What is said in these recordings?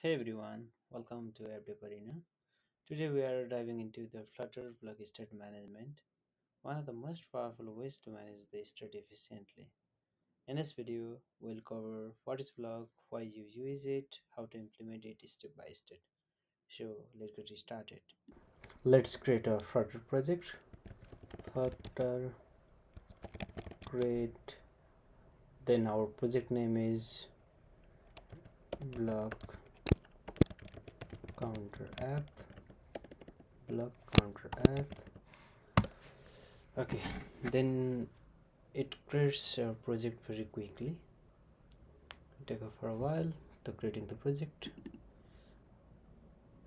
Hey everyone, welcome to Everyday Arena. Today we are diving into the Flutter BLoC state management, one of the most powerful ways to manage the state efficiently. In this video, we'll cover what is BLoC, why you use it, how to implement it step by step. So let's get started. Let's create a Flutter project. Flutter create. Then our project name is BLoC Counter App. BLoC Counter App. Okay, then it creates a project very quickly. Take off for a while to creating the project.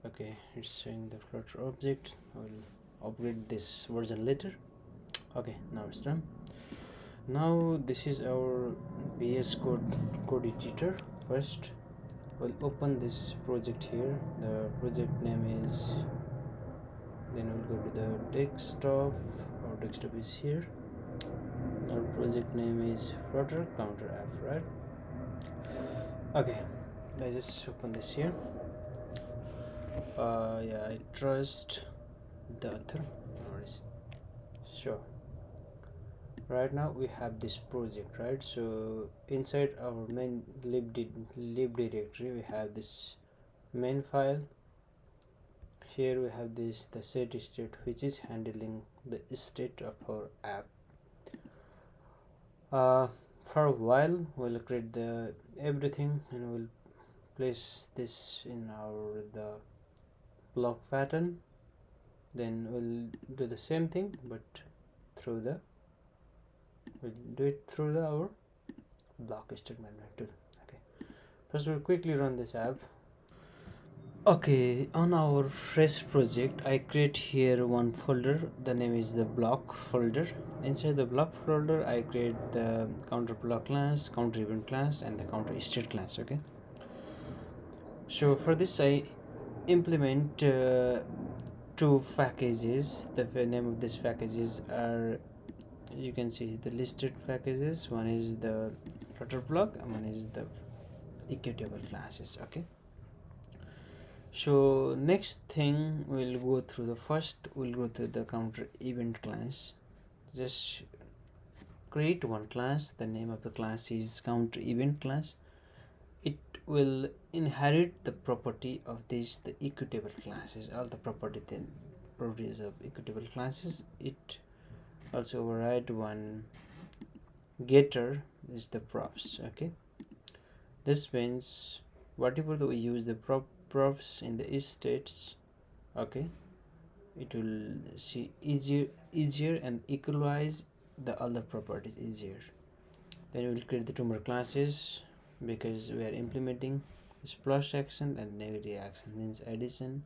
Okay, it's showing the Flutter object. I will upgrade this version later. Okay, now it's done. Now this is our VS code editor. First we'll open this project here. The project name is, then we'll go to the desktop. Our desktop is here. Our project name is Flutter Counter App, right? Okay, let's just open this here. Yeah, I trust the author. No worries. Sure. Right now we have this project, right? So inside our main lib directory we have this main file. Here we have this the setState, which is handling the state of our app. For a while we'll create the everything and we'll place this in our the BLoC pattern. Then we'll do the same thing but through the our BLoC statement tool. Okay, first we'll quickly run this app. Okay, on our fresh project I create here one folder. The name is the BLoC folder. Inside the BLoC folder I create the counter BLoC class, counter event class, and the counter state class. Okay, so for this I implement two packages. The name of these packages are, you can see the listed packages. One is the Flutter BLoC and one is the equitable classes. Okay, so next thing we'll go through the counter event class. Just create one class. The name of the class is counter event class. It will inherit the property of these the equitable classes, all the properties of equitable classes. It also override one getter is the props. Okay, this means whatever we use the props in the states, okay, it will see easier and equalize the other properties easier. Then we will create the two more classes because we are implementing this plus action and negative action, means addition,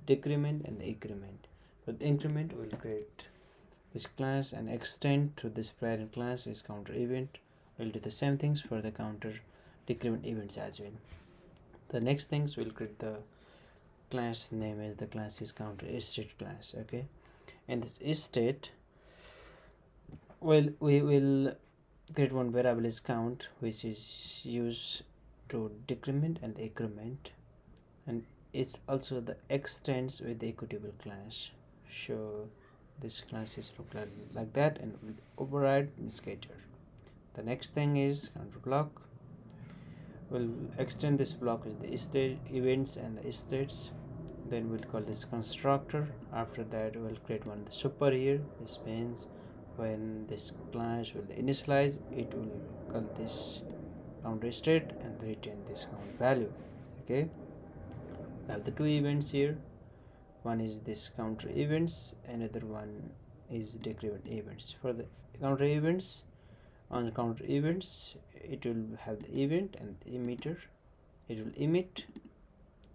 decrement, and the increment. For the increment we will create this class and extend to this parent class is counter event. We'll do the same things for the counter decrement events as well. The next things we'll create the class name is the class is counter state class. Okay, and this state, well, we will create one variable is count, which is used to decrement and increment, and it's also the extends with the equitable class. So this class is look like that and will override this getter. The next thing is counter BLoC. We'll extend this block with the state events and the states. Then we'll call this constructor. After that we'll create one the super here. This means when this class will initialize, it will call this counter state and return this count value. Okay, we have the two events here. One is this counter events, another one is decrement events. For the counter events, on counter events it will have the event and the emitter. It will emit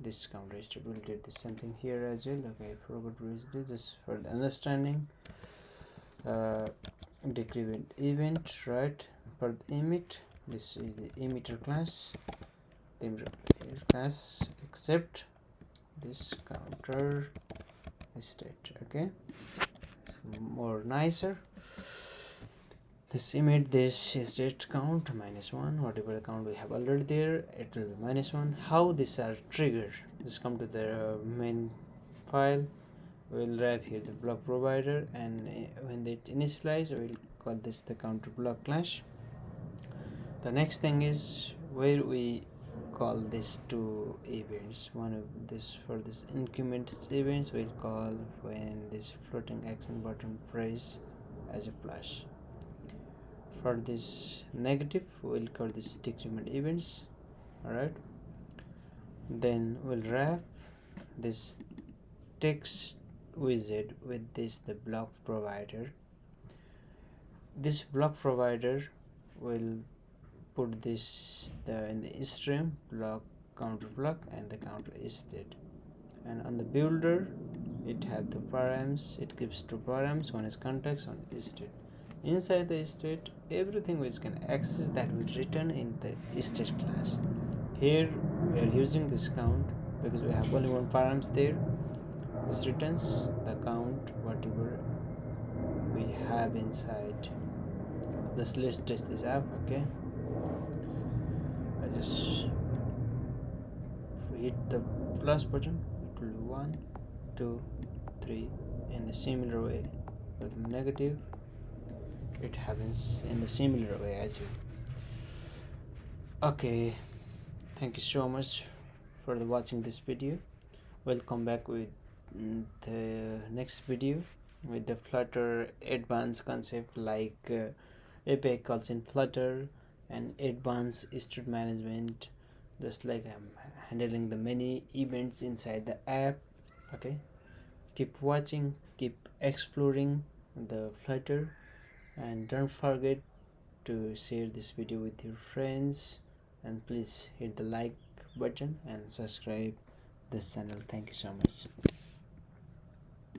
this counter state. Will do the same thing here as well. Okay, I forgot to do this for the understanding. Decrement event, right? For the emit, this is the emitter class. The emitter class except this counter state. Okay, so more nicer. this image, this is state count -1, whatever the count we have already there, it will be -1. How these are triggered? Just come to the main file, we'll wrap here the block provider, and when it initialize, we'll call this the counter BLoC class. The next thing is where we call these two events. One of this, for this increment events, we'll call when this floating action button phrase as a plus. For this negative, we'll call this decrement events. Alright, then we'll wrap this text widget with this the block provider. This block provider will put this in the stream block counter BLoC and the counter state, and on the builder it have the params. It gives two params, one is context, one is state. Inside the state, everything which can access that will return in the state class. Here we are using this count because we have only one params there. This returns the count whatever we have inside. Just let's test this app. Okay, I just hit the plus button, it will be 1 2 3. In the similar way for the negative, it happens in the similar way as well. Okay, thank you so much for watching this video. We'll come back with the next video with the Flutter advanced concept like API calls in Flutter and advanced state management, just like I'm handling the many events inside the app. Okay, keep watching, keep exploring the Flutter, and don't forget to share this video with your friends, and please hit the like button and subscribe this channel. Thank you so much.